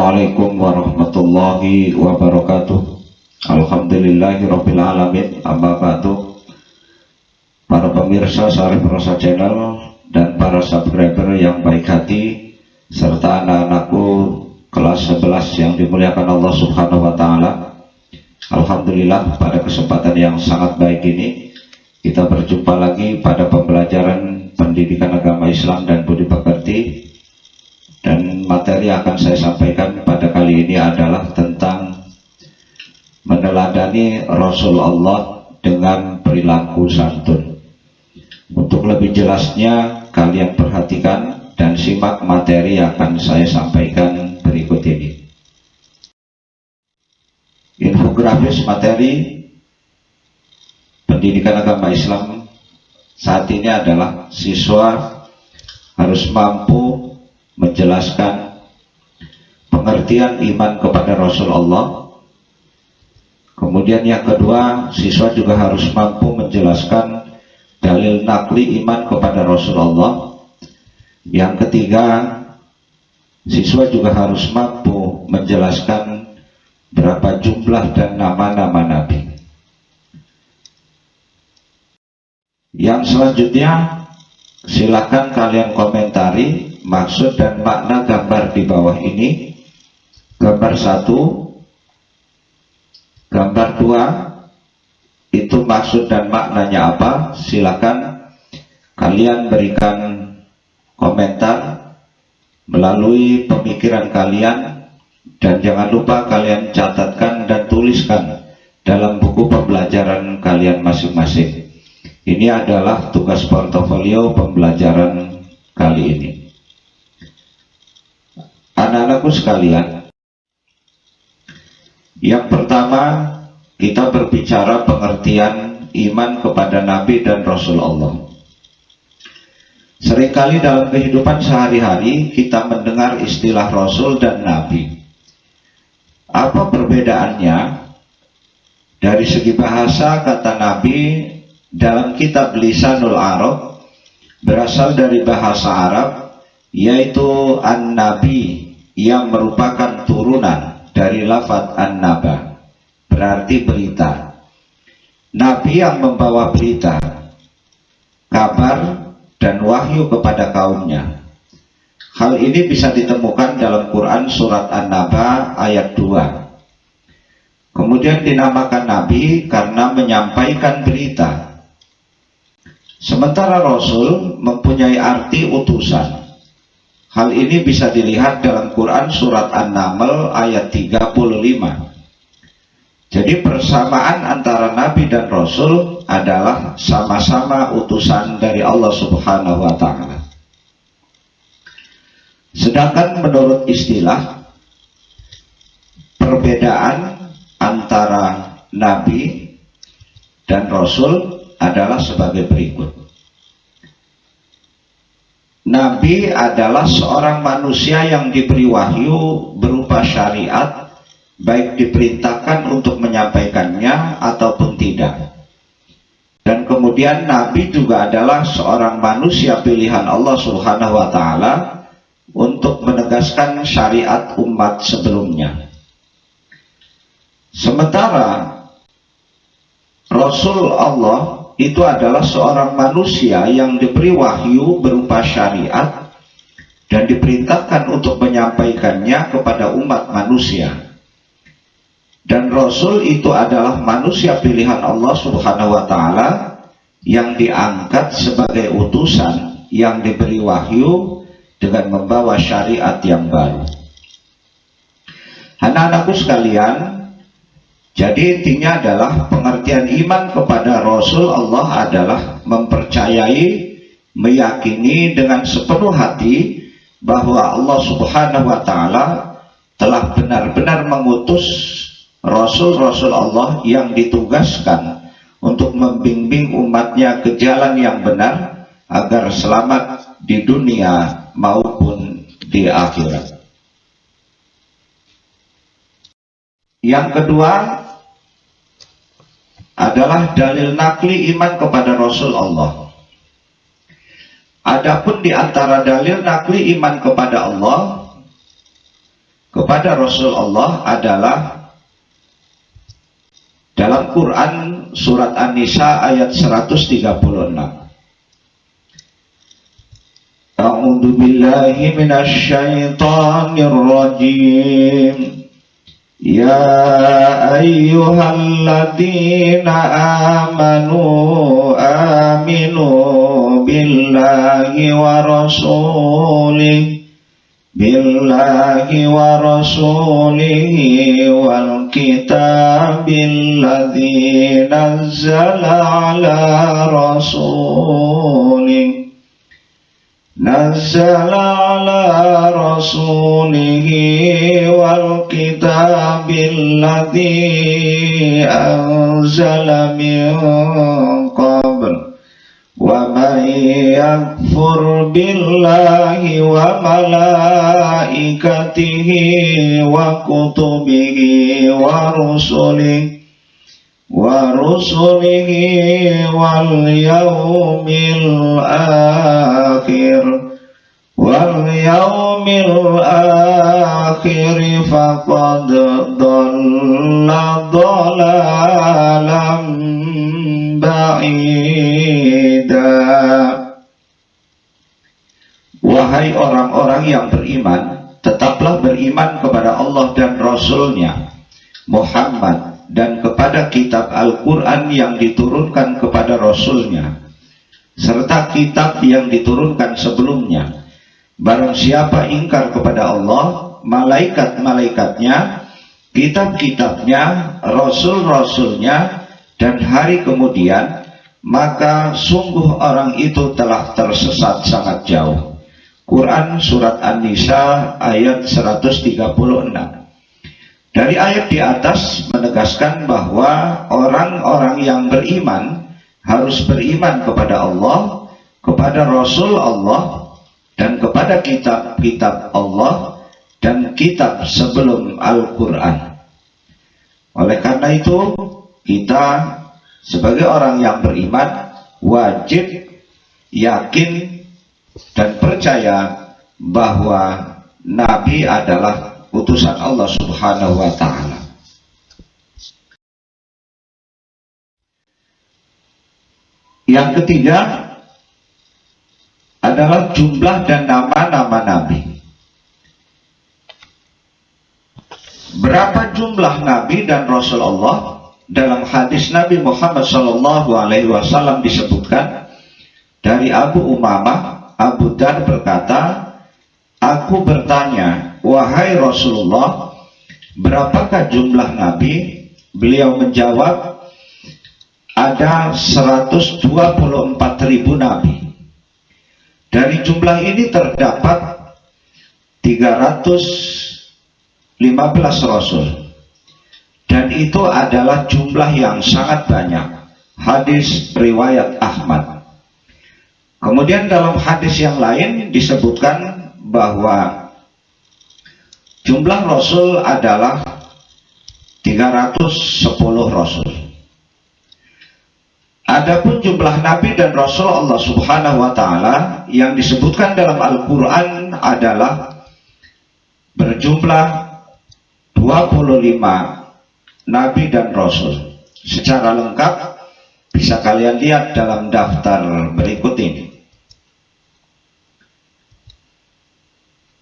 Assalamualaikum warahmatullahi wabarakatuh. Alhamdulillahirabbil alamin. Amma ba'du. Para pemirsa Syarif Rosa Channel dan para subscriber yang baik hati serta anak-anakku kelas 11 yang dimuliakan Allah Subhanahu wa taala. Alhamdulillah, pada kesempatan yang sangat baik ini kita berjumpa lagi pada pembelajaran pendidikan agama Islam dan budi pekerti. Dan materi yang akan saya sampaikan pada kali ini adalah tentang meneladani Rasulullah dengan perilaku santun. Untuk lebih jelasnya, kalian perhatikan dan simak materi yang akan saya sampaikan berikut ini. Infografis materi pendidikan agama Islam saat ini adalah siswa harus mampu menjelaskan pengertian iman kepada Rasulullah. Kemudian yang kedua, siswa juga harus mampu menjelaskan dalil nakli iman kepada Rasulullah. Yang ketiga, siswa juga harus mampu menjelaskan berapa jumlah dan nama-nama Nabi. Yang selanjutnya, silakan kalian komentari maksud dan makna gambar di bawah ini. Gambar 1, gambar 2 itu maksud dan maknanya apa? Silakan kalian berikan komentar melalui pemikiran kalian, dan jangan lupa kalian catatkan dan tuliskan dalam buku pembelajaran kalian masing-masing. Ini adalah tugas portofolio pembelajaran kali ini. Anak-anakku sekalian, yang pertama kita berbicara pengertian iman kepada Nabi dan Rasulullah. Seringkali dalam kehidupan sehari-hari kita mendengar istilah Rasul dan Nabi. Apa perbedaannya? Dari segi bahasa, kata Nabi dalam kitab Lisanul Arab berasal dari bahasa Arab, yaitu an-nabi, yang merupakan turunan dari lafaz an-naba, berarti berita. Nabi yang membawa berita, kabar dan wahyu kepada kaumnya. Hal ini bisa ditemukan dalam Quran surat An-Naba ayat 2. Kemudian dinamakan Nabi karena menyampaikan berita. Sementara Rasul mempunyai arti utusan. Hal ini bisa dilihat dalam Quran surat An-Naml ayat 35. Jadi persamaan antara Nabi dan Rasul adalah sama-sama utusan dari Allah Subhanahu wa ta'ala. Sedangkan menurut istilah, perbedaan antara Nabi dan Rasul adalah sebagai berikut. Nabi adalah seorang manusia yang diberi wahyu berupa syariat, baik diperintahkan untuk menyampaikannya ataupun tidak. Dan kemudian Nabi juga adalah seorang manusia pilihan Allah Subhanahu wa ta'ala untuk menegaskan syariat umat sebelumnya. Sementara Rasul Allah itu adalah seorang manusia yang diberi wahyu berupa syariat dan diperintahkan untuk menyampaikannya kepada umat manusia. Dan Rasul itu adalah manusia pilihan Allah Subhanahu wa ta'ala yang diangkat sebagai utusan yang diberi wahyu dengan membawa syariat yang baru. Anak-anakku sekalian, jadi intinya adalah pengertian iman kepada Rasul Allah adalah mempercayai, meyakini dengan sepenuh hati bahwa Allah Subhanahu wa ta'ala telah benar-benar mengutus Rasul-Rasul Allah yang ditugaskan untuk membimbing umatnya ke jalan yang benar agar selamat di dunia maupun di akhirat. Yang kedua adalah dalil nakli iman kepada Rasul Allah. Adapun di antara dalil nakli iman kepada Allah, kepada Rasul Allah adalah dalam Quran surat An-Nisa ayat 136. A'udzu billahi minasy syaithanir rajim. Ya ayyuhalladzina amanu aminu billahi wa rasulihi wal kitabil ladzi nazzala ala rasulihi wal kitabil ladzi anzala min qabl wa man yakfur billahi wa malaikatihi wa kutubihi wa rusulihi wal yawmil akhir faqad dhalla dhalalan ba'ida. Wahai orang-orang yang beriman, tetaplah beriman kepada Allah dan Rasul-Nya Muhammad dan kepada kitab Al-Quran yang diturunkan kepada Rasul-Nya serta kitab yang diturunkan sebelumnya. Barang siapa ingkar kepada Allah, malaikat-malaikatnya, kitab-kitabnya, rasul-rasulnya, dan hari kemudian, maka sungguh orang itu telah tersesat sangat jauh. Quran surat An-Nisa ayat 136. Dari ayat di atas menegaskan bahwa orang-orang yang beriman harus beriman kepada Allah, kepada Rasul Allah, dan kepada kitab-kitab Allah dan kitab sebelum Al-Quran. Oleh karena itu, kita sebagai orang yang beriman wajib yakin dan percaya bahwa Nabi adalah utusan Allah Subhanahu wa ta'ala. Yang ketiga adalah jumlah dan nama-nama Nabi. Berapa jumlah Nabi dan Rasul Allah? Dalam hadis Nabi Muhammad SAW disebutkan dari Abu Umamah, Abu Dar berkata, aku bertanya, wahai Rasulullah, berapakah jumlah Nabi? Beliau menjawab, ada 124.000 Nabi. Dari jumlah ini terdapat 315 Rasul. Dan itu adalah jumlah yang sangat banyak. Hadis riwayat Ahmad. Kemudian dalam hadis yang lain disebutkan bahwa jumlah Rasul adalah 310 Rasul. Adapun jumlah Nabi dan Rasul Allah Subhanahu wa ta'ala yang disebutkan dalam Al-Quran adalah berjumlah 25 Nabi dan Rasul. Secara lengkap bisa kalian lihat dalam daftar berikut ini.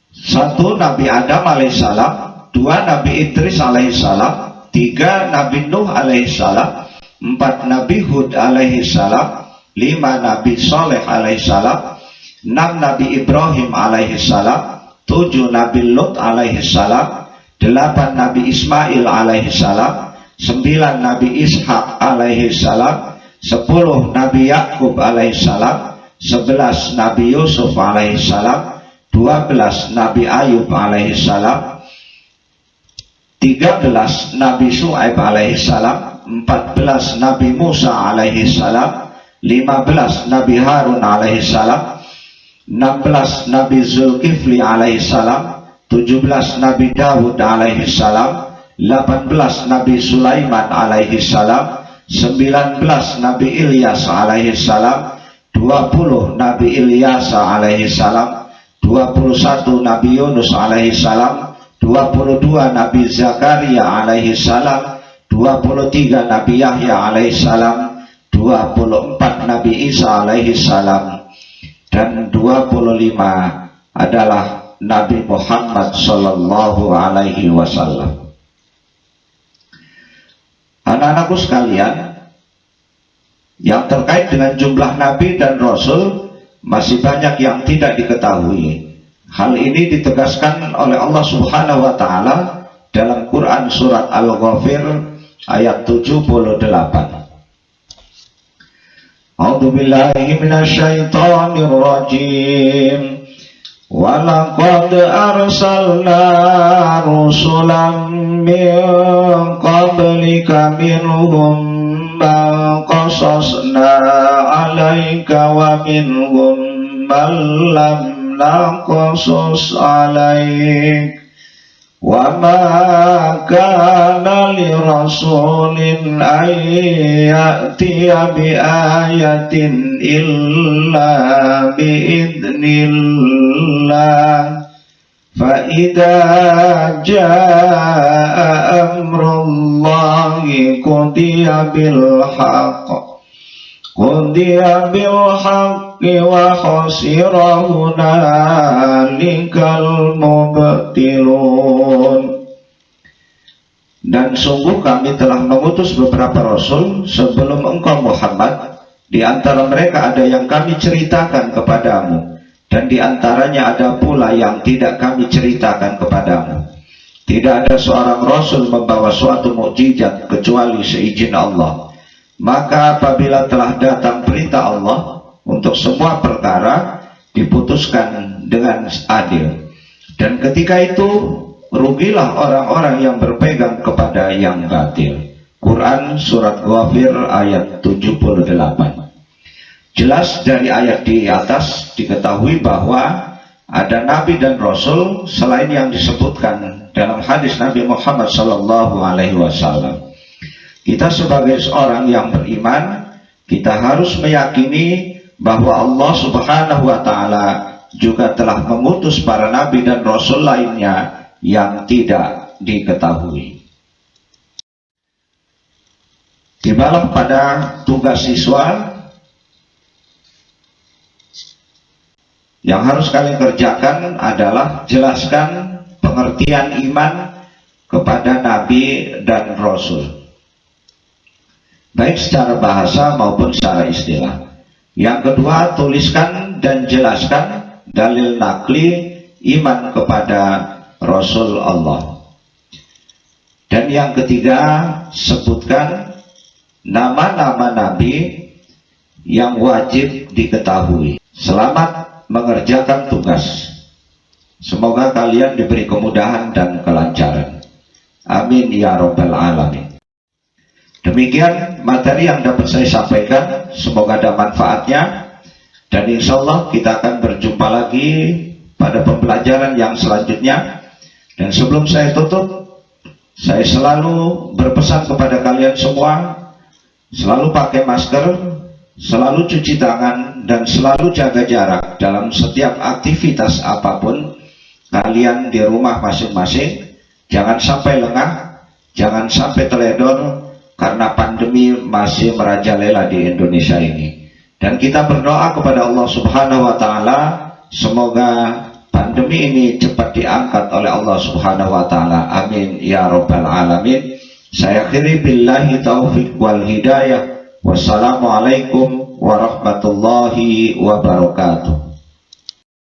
1. Nabi Adam alaihissalam, 2. Nabi Idris alaihissalam, 3. Nabi Nuh alaihissalam, 4. Nabi Hud alaihissalam, 5. Nabi Saleh alaihissalam, 6. Nabi Ibrahim alaihissalam, 7. Nabi Lut alaihissalam, 8. Nabi Ismail alaihissalam, 9. Nabi Ishak alaihissalam, 10. Nabi Yakub alaihissalam, 11. Nabi Yusuf alaihissalam, 12. Nabi Ayub alaihissalam, 13. Nabi Shu'aib alaihissalam, 14. Nabi Musa alaihissalam, 15. Nabi Harun alaihissalam, 16. Nabi Zulkifli alaihissalam, 17. Nabi Dawud alaihissalam, 18. Nabi Sulaiman alaihissalam, 19. Nabi Ilyas alaihissalam, 20. Nabi Ilyasa alaihissalam, 21. Nabi Yunus alaihissalam, 22 Nabi Zakaria alaihi salam, 23 Nabi Yahya alaihi salam, 24 Nabi Isa alaihi salam, dan 25 adalah Nabi Muhammad sallallahu alaihi wasallam. Anak-anakku sekalian, yang terkait dengan jumlah Nabi dan Rasul masih banyak yang tidak diketahui. Hal ini ditegaskan oleh Allah Subhanahu wa Ta'ala dalam Quran surat Al-Ghafir ayat 78. A'udzu billahi minasyaitonir rajim. Wa laqad arsalna rusulan min qablika minhum man qasasna 'alaika wa minhum man lam naqsus 'alaik wa ma kana li rasulin an ya'tiya bi ayatin illa bi idznillah fa idza jaa amrullahi qudiya bil haqqi wa khasira hunalikal mubtilun. Dan sungguh kami telah mengutus beberapa rasul sebelum engkau Muhammad. Di antara mereka ada yang kami ceritakan kepadamu, dan di antaranya ada pula yang tidak kami ceritakan kepadamu. Tidak ada seorang rasul membawa suatu mukjizat kecuali seizin Allah. Maka apabila telah datang perintah Allah untuk semua perkara, diputuskan dengan adil. Dan ketika itu rugilah orang-orang yang berpegang kepada yang batil. Quran surat Ghafir ayat 78. Jelas dari ayat di atas diketahui bahwa ada nabi dan rasul selain yang disebutkan dalam hadis Nabi Muhammad SAW. Kita sebagai seorang yang beriman, kita harus meyakini bahwa Allah Subhanahu wa Ta'ala juga telah mengutus para nabi dan rasul lainnya yang tidak diketahui. Tibalah pada tugas siswa yang harus kalian kerjakan adalah jelaskan pengertian iman kepada nabi dan rasul, baik secara bahasa maupun secara istilah. Yang kedua, tuliskan dan jelaskan dalil nakli iman kepada Rasul Allah. Dan yang ketiga, sebutkan nama-nama nabi yang wajib diketahui. Selamat mengerjakan tugas. Semoga kalian diberi kemudahan dan kelancaran. Amin ya rabbal alamin. Demikian materi yang dapat saya sampaikan, semoga ada manfaatnya, dan insya Allah kita akan berjumpa lagi pada pembelajaran yang selanjutnya. Dan sebelum saya tutup, saya selalu berpesan kepada kalian semua, selalu pakai masker, selalu cuci tangan, dan selalu jaga jarak dalam setiap aktivitas apapun kalian di rumah masing-masing. Jangan sampai lengah, jangan sampai teledor, karena pandemi masih merajalela di Indonesia ini. Dan kita berdoa kepada Allah Subhanahu wa Ta'ala, semoga pandemi ini cepat diangkat oleh Allah Subhanahu wa Ta'ala. Amin ya rabbal alamin. Saya akhiri billahi taufiq wal hidayah. Wassalamualaikum warahmatullahi wabarakatuh.